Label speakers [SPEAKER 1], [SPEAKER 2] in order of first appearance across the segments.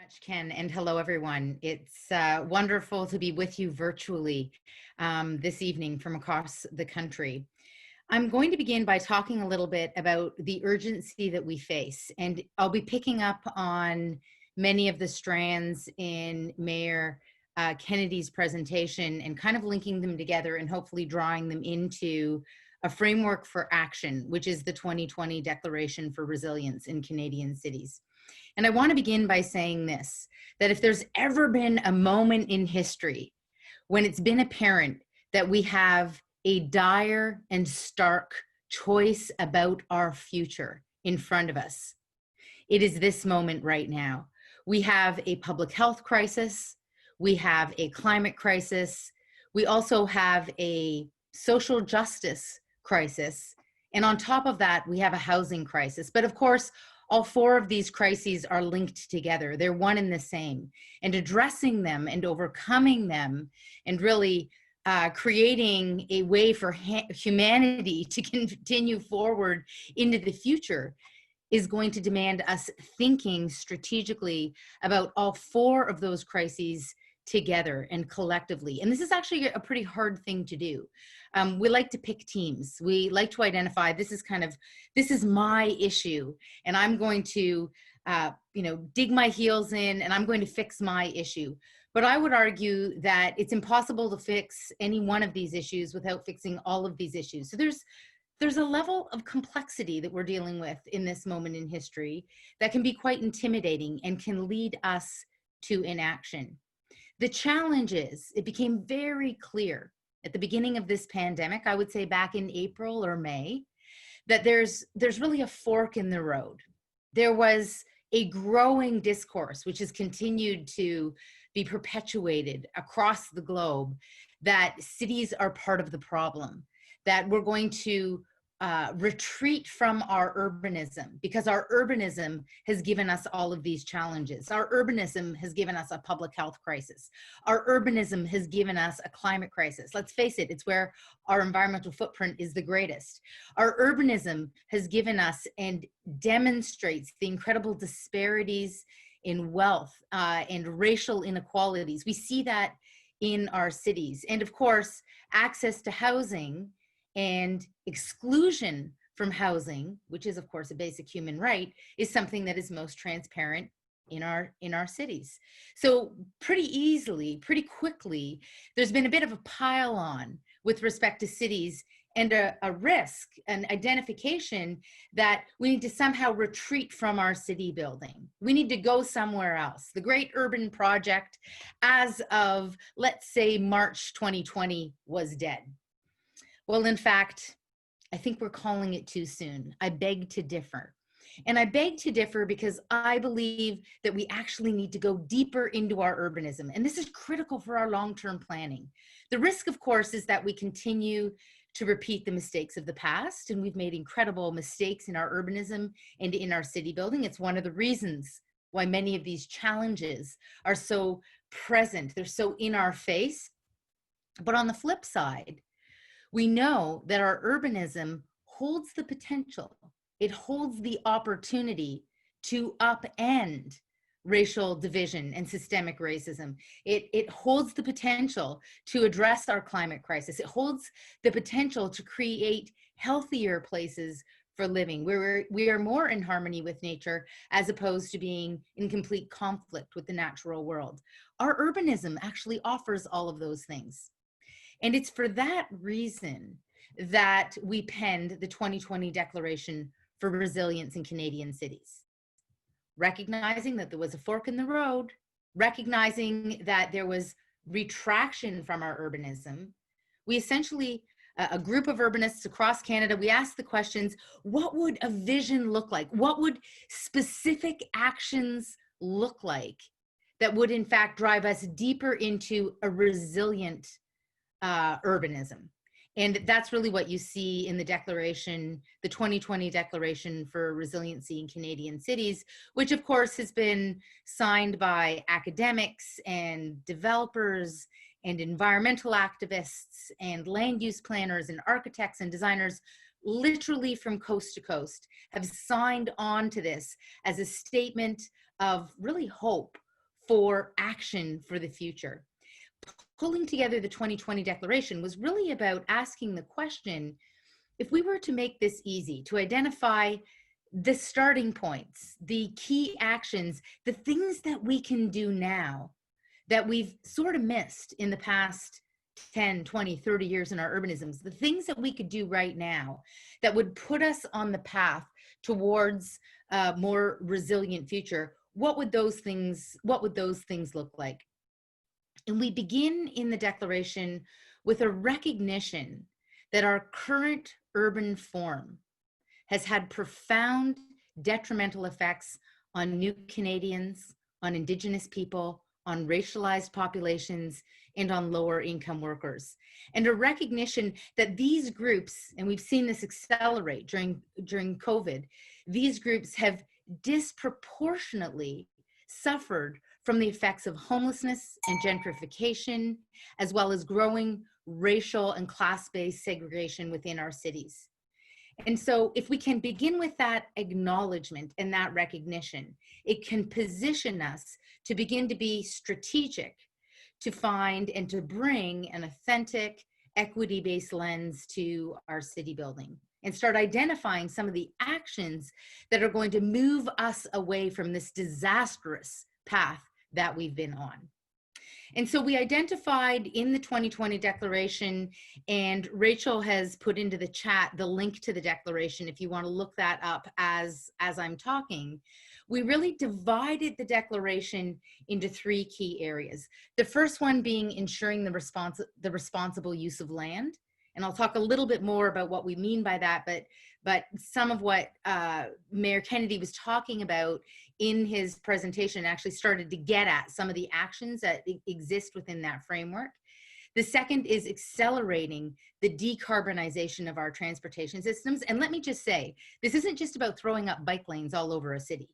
[SPEAKER 1] Much, Ken, and hello, everyone. It's wonderful to be with you virtually this evening from across the country. I'm going to begin by talking a little bit about the urgency that we face, and I'll be picking up on many of the strands in Mayor Kennedy's presentation and kind of linking them together and hopefully drawing them into a framework for action, which is the 2020 Declaration for Resilience in Canadian Cities. And I want to begin by saying this, that if there's ever been a moment in history when it's been apparent that we have a dire and stark choice about our future in front of us, it is this moment right now. We have a public health crisis. We have a climate crisis. We also have a social justice crisis. And on top of that, we have a housing crisis. But of course, all four of these crises are linked together. They're one and the same. And addressing them and overcoming them and really creating a way for humanity to continue forward into the future is going to demand us thinking strategically about all four of those crises together and collectively. And this is actually a pretty hard thing to do. We like to pick teams. We like to identify, this is my issue, and I'm going to, dig my heels in, and I'm going to fix my issue. But I would argue that it's impossible to fix any one of these issues without fixing all of these issues. So there's a level of complexity that we're dealing with in this moment in history that can be quite intimidating and can lead us to inaction. The challenge is, it became very clear at the beginning of this pandemic, I would say back in April or May, that there's really a fork in the road. There was a growing discourse, which has continued to be perpetuated across the globe, that cities are part of the problem, that we're going to retreat from our urbanism because our urbanism has given us all of these challenges. Our urbanism has given us a public health crisis. Our urbanism has given us a climate crisis. Let's face it, it's where our environmental footprint is the greatest. Our urbanism has given us and demonstrates the incredible disparities in wealth and racial inequalities. We see that in our cities. And of course, access to housing and exclusion from housing, which is of course a basic human right, is something that is most transparent in our cities. So pretty quickly, there's been a bit of a pile on with respect to cities and a risk, an identification that we need to somehow retreat from our city building. We need to go somewhere else. The Great Urban Project, as of, let's say, March 2020, was dead. Well, in fact, I think we're calling it too soon. I beg to differ. And I beg to differ because I believe that we actually need to go deeper into our urbanism. And this is critical for our long-term planning. The risk, of course, is that we continue to repeat the mistakes of the past. And we've made incredible mistakes in our urbanism and in our city building. It's one of the reasons why many of these challenges are so present. They're so in our face. But on the flip side, we know that our urbanism holds the potential, it holds the opportunity to upend racial division and systemic racism. It holds the potential to address our climate crisis. It holds the potential to create healthier places for living, where we are more in harmony with nature as opposed to being in complete conflict with the natural world. Our urbanism actually offers all of those things. And it's for that reason that we penned the 2020 Declaration for Resilience in Canadian Cities. Recognizing that there was a fork in the road, recognizing that there was retraction from our urbanism, we essentially, a group of urbanists across Canada, we asked the questions, what would a vision look like? What would specific actions look like that would in fact drive us deeper into a resilient urbanism? And that's really what you see in the declaration, the 2020 Declaration for Resiliency in Canadian Cities, which of course has been signed by academics and developers and environmental activists and land use planners and architects and designers, literally from coast to coast, have signed on to this as a statement of really hope for action for the future. Pulling together the 2020 declaration was really about asking the question, if we were to make this easy, to identify the starting points, the key actions, the things that we can do now that we've sort of missed in the past 10, 20, 30 years in our urbanisms, the things that we could do right now that would put us on the path towards a more resilient future, what would those things look like? And we begin in the declaration with a recognition that our current urban form has had profound detrimental effects on New Canadians, on Indigenous people, on racialized populations, and on lower income workers. And a recognition that these groups, and we've seen this accelerate during COVID, these groups have disproportionately suffered from the effects of homelessness and gentrification, as well as growing racial and class-based segregation within our cities. And so if we can begin with that acknowledgement and that recognition, it can position us to begin to be strategic, to find and to bring an authentic, equity-based lens to our city building and start identifying some of the actions that are going to move us away from this disastrous path that we've been on. And so we identified in the 2020 declaration, and Rachel has put into the chat the link to the declaration if you want to look that up as I'm talking. We really divided the declaration into three key areas. The first one being ensuring the responsible use of land. And I'll talk a little bit more about what we mean by that, but some of what Mayor Kennedy was talking about in his presentation actually started to get at some of the actions that exist within that framework. The second is accelerating the decarbonization of our transportation systems. And let me just say, this isn't just about throwing up bike lanes all over a city.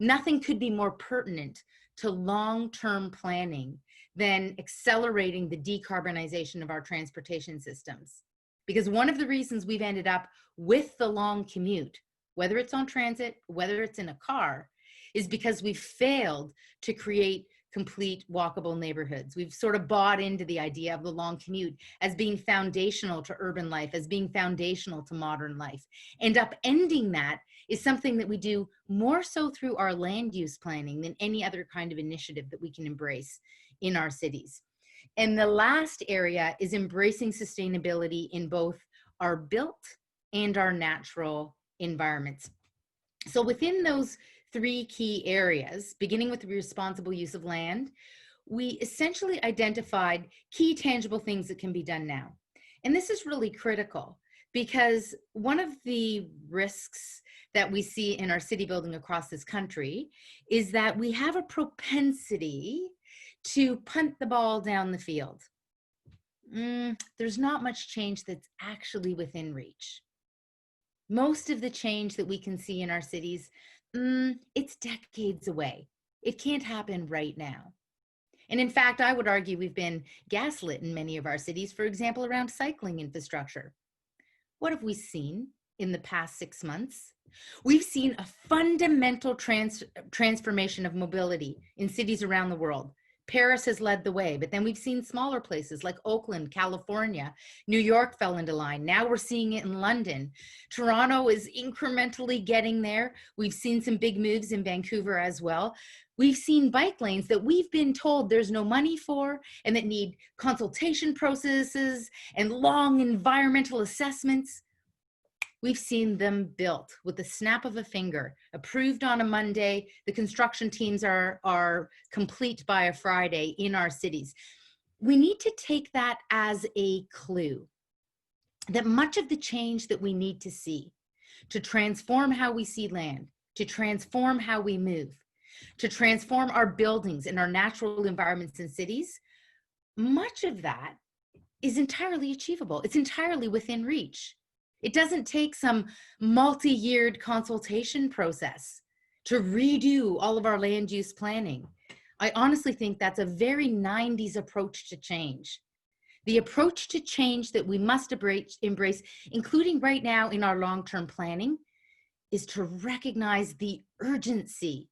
[SPEAKER 1] Nothing could be more pertinent to long-term planning than accelerating the decarbonization of our transportation systems. Because one of the reasons we've ended up with the long commute, whether it's on transit, whether it's in a car, is because we've failed to create complete walkable neighborhoods. We've sort of bought into the idea of the long commute as being foundational to urban life, as being foundational to modern life. And upending that is something that we do more so through our land use planning than any other kind of initiative that we can embrace in our cities. And the last area is embracing sustainability in both our built and our natural environments. So within those three key areas, beginning with the responsible use of land, we essentially identified key tangible things that can be done now. And this is really critical because one of the risks that we see in our city building across this country is that we have a propensity to punt the ball down the field. There's not much change that's actually within reach. Most of the change that we can see in our cities, it's decades away. It can't happen right now. And in fact, I would argue we've been gaslit in many of our cities, for example, around cycling infrastructure. What have we seen in the past 6 months? We've seen a fundamental transformation of mobility in cities around the world. Paris has led the way, but then we've seen smaller places like Oakland, California. New York fell into line. Now we're seeing it in London. Toronto is incrementally getting there. We've seen some big moves in Vancouver as well. We've seen bike lanes that we've been told there's no money for and that need consultation processes and long environmental assessments. We've seen them built with the snap of a finger, approved on a Monday. The construction teams are complete by a Friday in our cities. We need to take that as a clue that much of the change that we need to see to transform how we see land, to transform how we move, to transform our buildings and our natural environments in cities, much of that is entirely achievable. It's entirely within reach. It doesn't take some multi-yeared consultation process to redo all of our land use planning. I honestly think that's a very 90s approach to change. The approach to change that we must embrace, including right now in our long-term planning, is to recognize the urgency,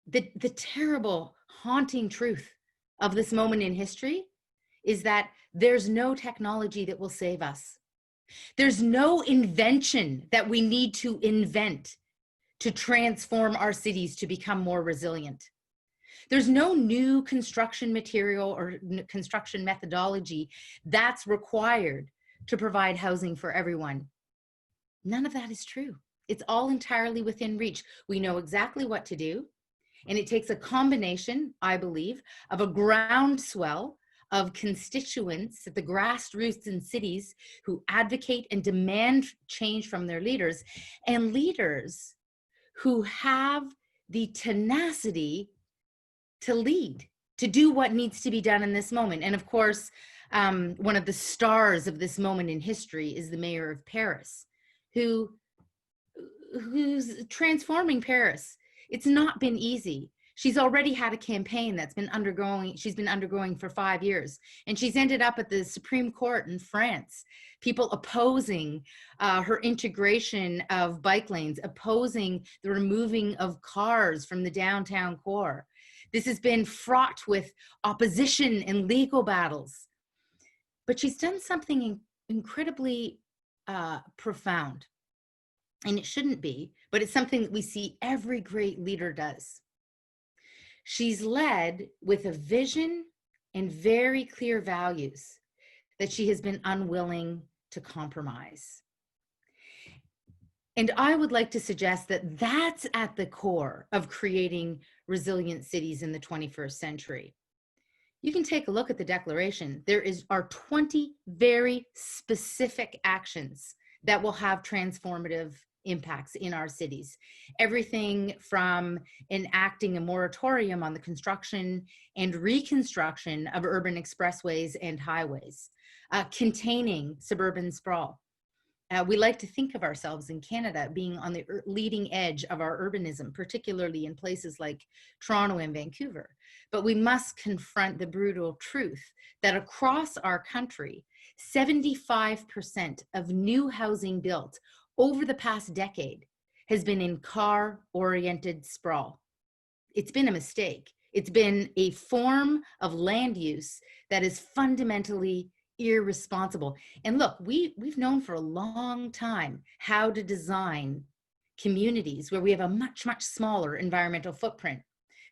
[SPEAKER 1] the terrible haunting truth of this moment in history is that there's no technology that will save us. There's no invention that we need to invent to transform our cities to become more resilient. There's no new construction material or construction methodology that's required to provide housing for everyone. None of that is true. It's all entirely within reach. We know exactly what to do. And it takes a combination, I believe, of a groundswell of constituents at the grassroots in cities who advocate and demand change from their leaders, and leaders who have the tenacity to lead, to do what needs to be done in this moment. And of course, one of the stars of this moment in history is the mayor of Paris, who's transforming Paris. It's not been easy. She's already had a campaign that's been undergoing for 5 years. And she's ended up at the Supreme Court in France, people opposing her integration of bike lanes, opposing the removing of cars from the downtown core. This has been fraught with opposition and legal battles. But she's done something incredibly profound. And it shouldn't be, but it's something that we see every great leader does. She's led with a vision and very clear values that she has been unwilling to compromise. And I would like to suggest that that's at the core of creating resilient cities in the 21st century. You can take a look at the declaration. There are 20 very specific actions that will have transformative impacts in our cities. Everything from enacting a moratorium on the construction and reconstruction of urban expressways and highways, containing suburban sprawl. We like to think of ourselves in Canada being on the leading edge of our urbanism, particularly in places like Toronto and Vancouver. But we must confront the brutal truth that across our country, 75% of new housing built over the past decade has been in car-oriented sprawl. It's been a mistake. It's been a form of land use that is fundamentally irresponsible. And look, we've known for a long time how to design communities where we have a much, much smaller environmental footprint.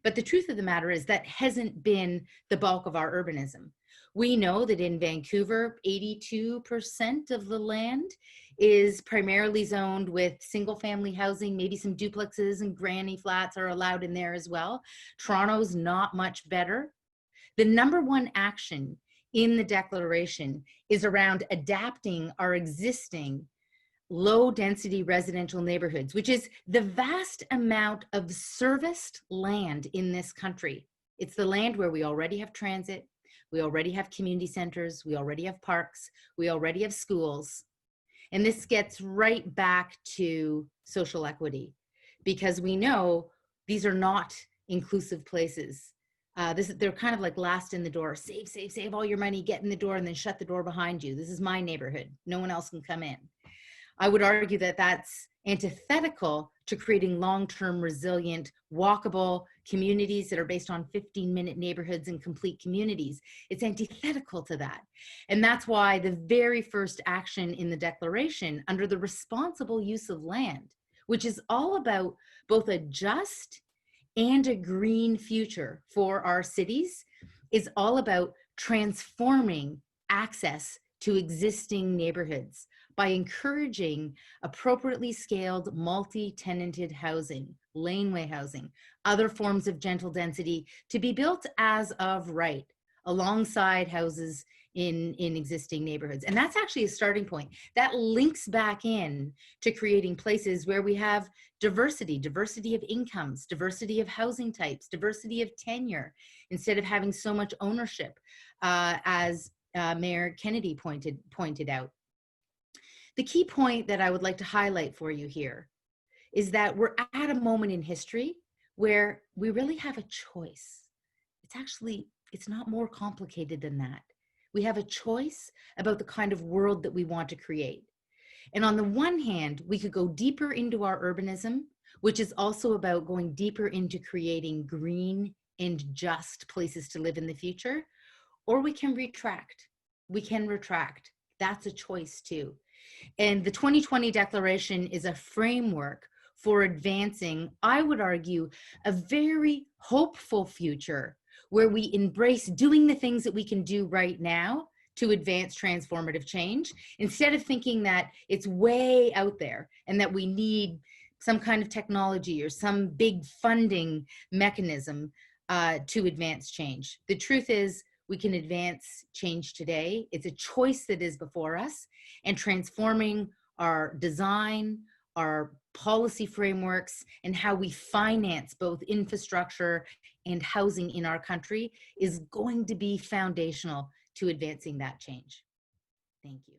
[SPEAKER 1] But the truth of the matter is that hasn't been the bulk of our urbanism. We know that in Vancouver, 82% of the land is primarily zoned with single family housing, maybe some duplexes and granny flats are allowed in there as well. Toronto's not much better. The number one action in the declaration is around adapting our existing low density residential neighborhoods, which is the vast amount of serviced land in this country. It's the land where we already have transit, we already have community centers, we already have parks, we already have schools. And this gets right back to social equity, because we know these are not inclusive places. They're kind of like last in the door. Save all your money, get in the door, and then shut the door behind you. This is my neighborhood. No one else can come in. I would argue that that's antithetical to creating long-term resilient, walkable communities that are based on 15-minute neighborhoods and complete communities. It's antithetical to that. And that's why the very first action in the declaration under the responsible use of land, which is all about both a just and a green future for our cities, is all about transforming access to existing neighborhoods by encouraging appropriately scaled multi-tenanted housing, laneway housing, other forms of gentle density to be built as of right alongside houses in existing neighborhoods. And that's actually a starting point. That links back in to creating places where we have diversity of incomes, diversity of housing types, diversity of tenure, instead of having so much ownership, as Mayor Kennedy pointed out. The key point that I would like to highlight for you here is that we're at a moment in history where we really have a choice. It's not more complicated than that. We have a choice about the kind of world that we want to create. And on the one hand, we could go deeper into our urbanism, which is also about going deeper into creating green and just places to live in the future, or we can retract. We can retract. That's a choice too. And the 2020 Declaration is a framework for advancing, I would argue, a very hopeful future where we embrace doing the things that we can do right now to advance transformative change, instead of thinking that it's way out there and that we need some kind of technology or some big funding mechanism to advance change. The truth is, we can advance change today. It's a choice that is before us, and transforming our design, our policy frameworks, and how we finance both infrastructure and housing in our country is going to be foundational to advancing that change. Thank you.